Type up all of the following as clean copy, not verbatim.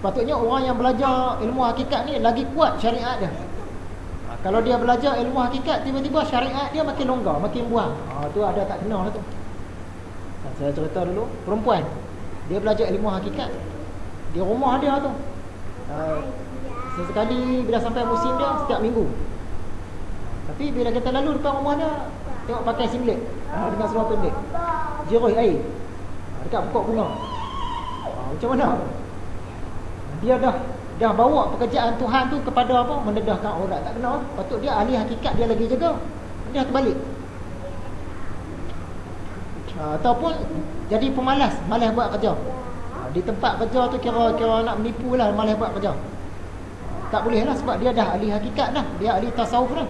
Sepatutnya orang yang belajar ilmu hakikat ni lagi kuat syariat dia. Kalau dia belajar ilmu hakikat, tiba-tiba syariat dia makin longgar, makin buang. Tu ada tak kena lah tu. Saya cerita dulu, perempuan dia belajar ilmu hakikat di rumah dia tu. Sesekali bila sampai musim dia, setiap minggu. Tapi bila kita lalu depan rumah dia, tengok pakai singlet dengan seluar pendek, jeruh air dekat pokok bunga. Macam mana? Dia dah bawa pekerjaan Tuhan tu kepada apa? Mendedahkan aurat. Tak kena. Patut dia ahli hakikat, dia lagi jaga. Dia terbalik. Ataupun jadi pemalas, malas buat kerja. Di tempat kerja tu kira nak menipu lah, malas buat kerja. Tak boleh lah, sebab dia dah ahli hakikat dah, dia ahli tasawuf dah.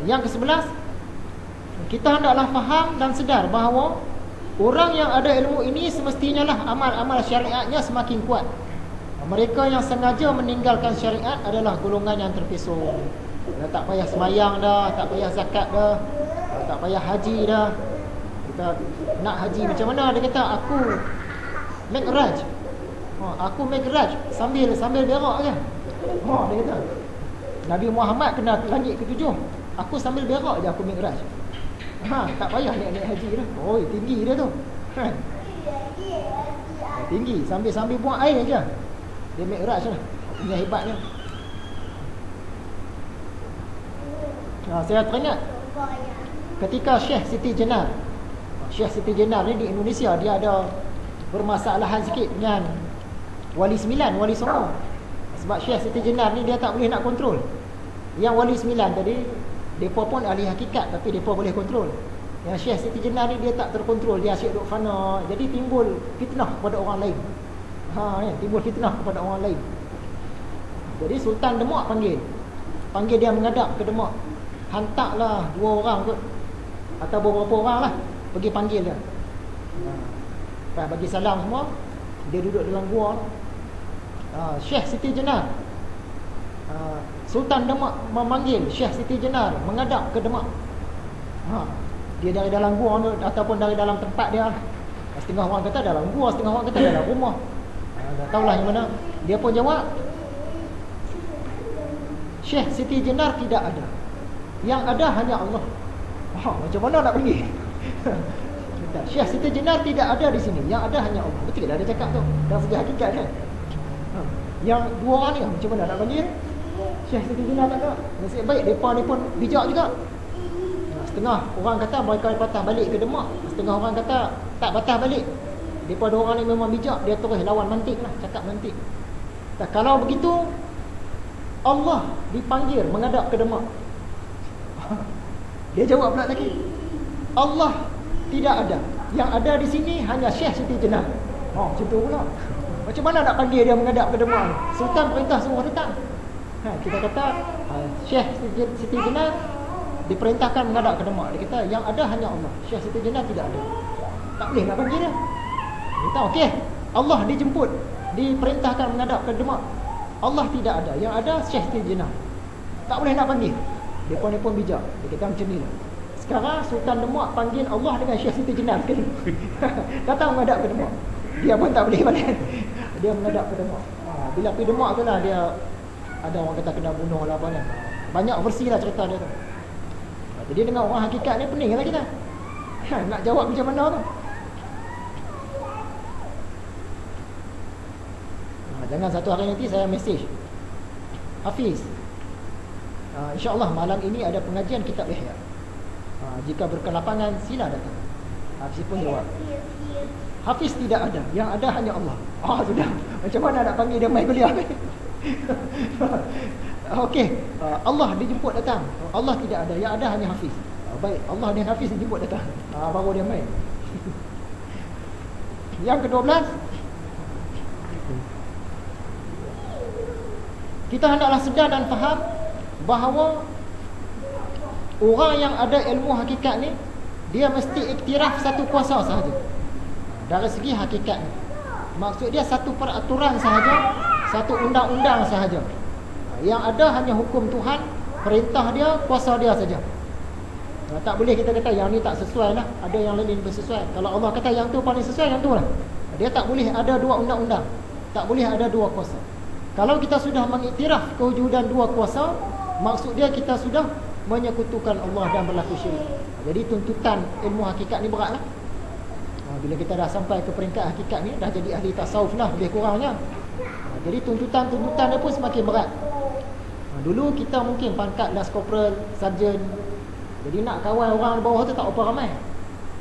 Yang ke-11, kita hendaklah faham dan sedar bahawa orang yang ada ilmu ini semestinya lah amal-amal syariatnya semakin kuat. Mereka yang sengaja meninggalkan syariat adalah golongan yang terpesong. Tak payah semayang dah, tak payah zakat dah, tak payah haji dah. Kita nak haji macam mana? Dia kata aku mi'raj. Aku mi'raj sambil berak je. Dia kata Nabi Muhammad kena langit ke-7. Aku sambil berak je aku mi'raj. Tak payah naik haji dah. Tinggi dia tu. Tinggi sambil buang air je. Dia mi'raj lah. Punya hebatnya. Saya teringat ketika Syekh Siti Jenar. Syekh Siti Jenar ni di Indonesia, dia ada bermasalahan sikit dengan Wali Sembilan, Wali Songo. Sebab Syekh Siti Jenar ni dia tak boleh nak kontrol. Yang Wali Sembilan tadi, mereka pun ahli hakikat, tapi mereka boleh kontrol. Yang Syekh Siti Jenar ni dia tak terkontrol, dia asyik duk fana. Jadi timbul fitnah kepada orang lain. Timbul fitnah kepada orang lain. Jadi Sultan Demak panggil dia menghadap ke Demak. Hantarlah 2 orang kot, atau beberapa orang lah, pergi panggil dia. Bagi salam semua. Dia duduk dalam gua. Syekh Siti Jenar, Sultan Demak memanggil Syekh Siti Jenar menghadap ke Demak. Dia dari dalam gua ataupun dari dalam tempat dia. Setengah orang kata dalam gua, setengah orang kata dalam rumah. Tak tahulah yang mana. Dia pun jawab, Syekh Siti Jenar tidak ada. Yang ada hanya Allah. Macam mana nak pergi? Syekh Siti Jenar tidak ada di sini. Yang ada hanya Allah. Betul lah dia cakap tu. Dan segi hakikat kan. Yang 2 orang ni macam mana nak panggil? Syekh Siti Jenar tak ada. Nasib baik mereka ni pun bijak juga. Setengah orang kata mereka patah balik ke Demak, setengah orang kata tak patah balik. Mereka 2 orang ni memang bijak. Dia terus lawan mantik lah, cakap mantik. Kalau begitu Allah dipanggil menghadap ke Demak. Dia jawab pula lagi, Allah tidak ada. Yang ada di sini hanya Syekh Siti Jenar. Macam tu pula. Macam mana nak panggil dia menghadap ke Demak? Sultan perintah semua datang. Kita kata Syekh Siti Jenar diperintahkan menghadap ke Demak. Dia kata yang ada hanya Allah. Syekh Siti Jenar tidak ada. Tak boleh nak panggil dia. Dia kata okey, Allah dijemput, diperintahkan menghadap ke Demak. Allah tidak ada. Yang ada Syekh Siti Jenar. Tak boleh nak panggil. Dia pun bijak. Dia kata macam ni lah. Sekarang Sultan Demak panggil Allah dengan Syekh Siti Jenar sekali. Datang menghadap ke Demak. Dia pun tak boleh balik. Dia menghadap ke Demak. Bila pergi Demak tu lah dia ada orang kata kena bunuh lah apa kan. Banyak versi lah cerita dia tu. Jadi dengan orang hakikat ni pening lah kita. Nak jawab macam mana tu. Jangan satu hari nanti saya mesej Hafiz, InsyaAllah malam ini ada pengajian kitab Ihya. Jika berkelapangan sila datang. Hafiz pun jawab, Hafiz tidak ada. Yang ada hanya Allah. Sudah. Macam mana nak panggil dia mai kuliah ni? Okey, Allah dijemput datang. Allah tidak ada. Yang ada hanya Hafiz. Baik, Allah dan Hafiz dijemput datang. Baru dia mai. Yang ke-12, kita hendaklah sedar dan faham bahawa orang yang ada ilmu hakikat ni, dia mesti iktiraf satu kuasa sahaja. Dari segi hakikat ni, maksud dia satu peraturan sahaja, satu undang-undang sahaja. Yang ada hanya hukum Tuhan, perintah dia, kuasa dia saja. Tak boleh kita kata yang ni tak sesuai lah, ada yang lain bersesuai. Kalau Allah kata yang tu paling sesuai, yang tu lah. Dia tak boleh ada dua undang-undang, tak boleh ada dua kuasa. Kalau kita sudah mengiktiraf kewujudan dua kuasa, maksud dia kita sudah menyekutukan Allah dan berlaku syirik. Jadi tuntutan ilmu hakikat ni beratlah. Bila kita dah sampai ke peringkat hakikat ni, dah jadi ahli tasawuf lah lebih kurangnya. Jadi tuntutan-tuntutan dia pun semakin berat. Dulu kita mungkin pangkat last corporal, sarjan, jadi nak kawal orang di bawah tu tak apa ramai.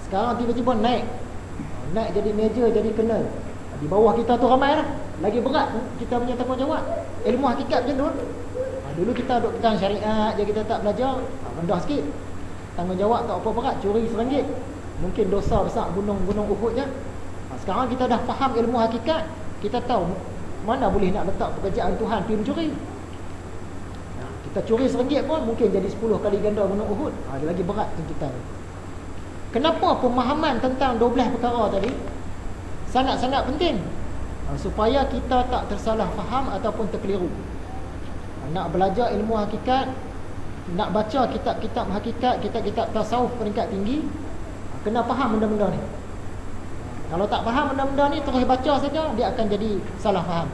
Sekarang tiba-tiba naik jadi major, jadi colonel. Di bawah kita tu ramai lah. Lagi berat kita punya tanggungjawab. Ilmu hakikat macam tu. Dulu kita duduk pegang syariat je, kita tak belajar, rendah sikit. Tanggungjawab tak apa berat, curi RM1. Mungkin dosa besar gunung-gunung Uhud je. Sekarang kita dah faham ilmu hakikat, kita tahu mana boleh nak letak pekerjaan Tuhan pergi mencuri. Kita curi RM1 pun mungkin jadi 10 kali ganda gunung Uhud. Dia lagi berat tuntutan. Kenapa pemahaman tentang 12 perkara tadi sangat-sangat penting? Supaya kita tak tersalah faham ataupun terkeliru. Nak belajar ilmu hakikat, nak baca kitab-kitab hakikat, kitab-kitab tasawuf peringkat tinggi, kena faham benda-benda ni. Kalau tak faham benda-benda ni, terus baca saja, dia akan jadi salah faham.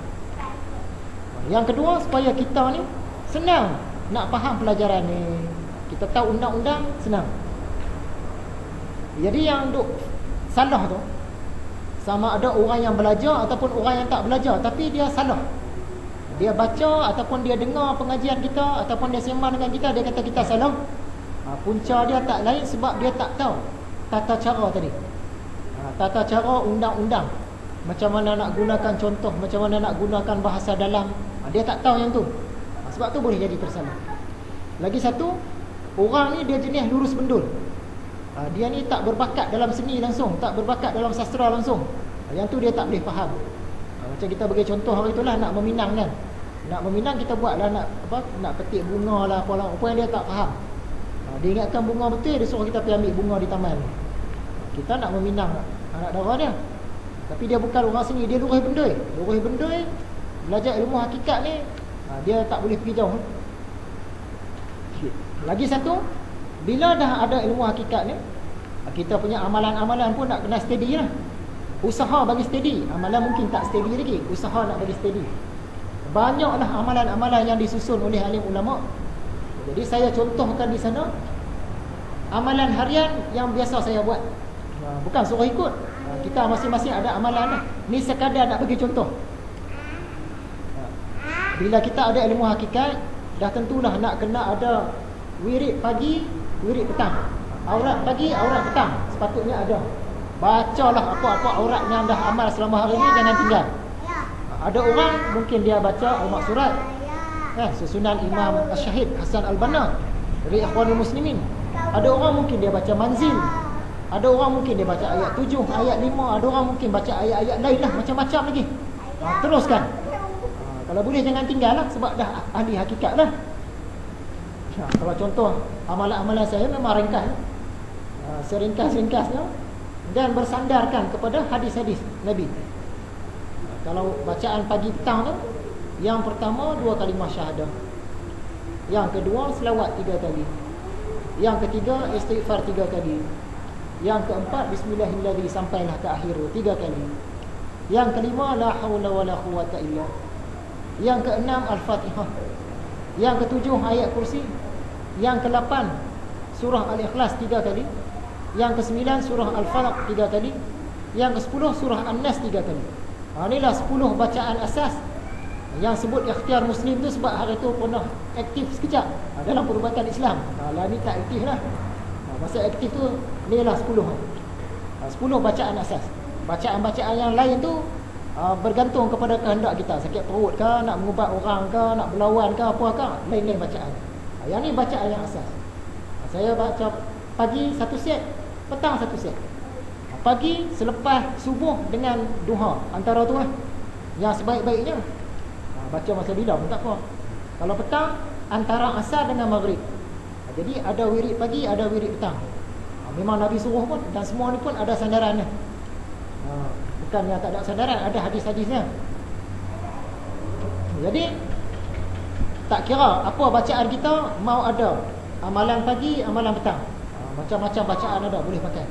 Yang kedua, supaya kita ni senang nak faham pelajaran ni. Kita tahu undang-undang, senang. Jadi yang duk salah tu, sama ada orang yang belajar ataupun orang yang tak belajar, tapi dia salah. Dia baca ataupun dia dengar pengajian kita ataupun dia sembang dengan kita, dia kata kita salah. Punca dia tak lain sebab dia tak tahu tata cara tadi. Tata cara undang-undang, macam mana nak gunakan contoh, macam mana nak gunakan bahasa dalam, dia tak tahu yang tu. Sebab tu boleh jadi tersalah. Lagi satu, orang ni dia jenis lurus bendul. Dia ni tak berbakat dalam seni langsung, tak berbakat dalam sastra langsung. Yang tu dia tak boleh faham. Macam kita bagi contoh hari itulah, nak meminang kan. Nak meminang kita buatlah, nak petik bunga lah, apa yang dia tak faham. Dia ingatkan bunga betul, dia suruh kita pergi ambil bunga di taman. Kita nak meminang anak dara dia, tapi dia bukan orang sini, dia lurus bendul. Lurus bendul, belajar ilmu hakikat ni, dia tak boleh pergi jauh. Lagi satu, bila dah ada ilmu hakikat ni, kita punya amalan-amalan pun nak kena steady lah. Usaha bagi steady. Amalan mungkin tak steady lagi, usaha nak bagi steady. Banyaklah amalan-amalan yang disusun oleh alim ulama. Jadi saya contohkan di sana amalan harian yang biasa saya buat. Bukan suruh ikut. Kita masing-masing ada amalan lah. Ni sekadar nak bagi contoh. Bila kita ada ilmu hakikat, dah tentulah nak kena ada wirid pagi, wirid petang. Aurat pagi, aurat petang, sepatutnya ada. Bacalah apa-apa aurat yang dah amal selama hari ni, jangan tinggal. Ada orang mungkin dia baca al-maksurat, susunan Imam Ash-Shahid Hasan Al-Banna dari Ikhwanul Muslimin. Ada orang mungkin dia baca manzil. Ada orang mungkin dia baca ayat 7, ayat 5. Ada orang mungkin baca ayat-ayat lain lah, macam-macam lagi. Teruskan. Kalau boleh jangan tinggal lah, sebab dah ahli hakikat lah. Kalau contoh amalan-amalan saya memang ringkas, seringkas-ringkasnya, dan bersandarkan kepada hadis-hadis Nabi. Kalau bacaan pagi petang tu, yang pertama 2 kalimah syahadah, yang kedua selawat 3 kali, yang ketiga istighfar 3 kali, yang keempat bismillahirrahmanirrahim sampailah ke akhir 3 kali, yang kelima la haula wala quwwata illa, yang keenam al-Fatihah, yang ketujuh ayat kursi, yang ke-8 surah Al-Ikhlas 3 kali, yang ke-9 surah Al-Falaq 3 kali, yang ke-10 surah An-Nas 3 kali. Inilah 10 bacaan asas yang sebut ikhtiar muslim tu, sebab hari tu pernah aktif sekejap dalam perubatan Islam. Lah ni tak aktif lah. Masa aktif tu ni lah 10 bacaan asas. Bacaan-bacaan yang lain tu bergantung kepada kehendak kita. Sakit perut ke, nak mengubat orang ke, nak berlawan ke, apa ke, lain-lain bacaan. Yang ni bacaan yang asas. Saya baca pagi 1 set, petang 1 set. Pagi selepas subuh dengan duha, antara tu lah yang sebaik-baiknya. Baca masa bila pun tak apa. Kalau petang, antara asar dengan maghrib. Jadi ada wirid pagi, ada wirid petang. Memang Nabi suruh pun, dan semua ni pun ada sandarannya. Bukan yang tak ada sandaran, ada hadis-hadisnya. Jadi tak kira apa bacaan kita, mau ada amalan pagi, amalan petang, macam-macam bacaan ada, boleh pakai.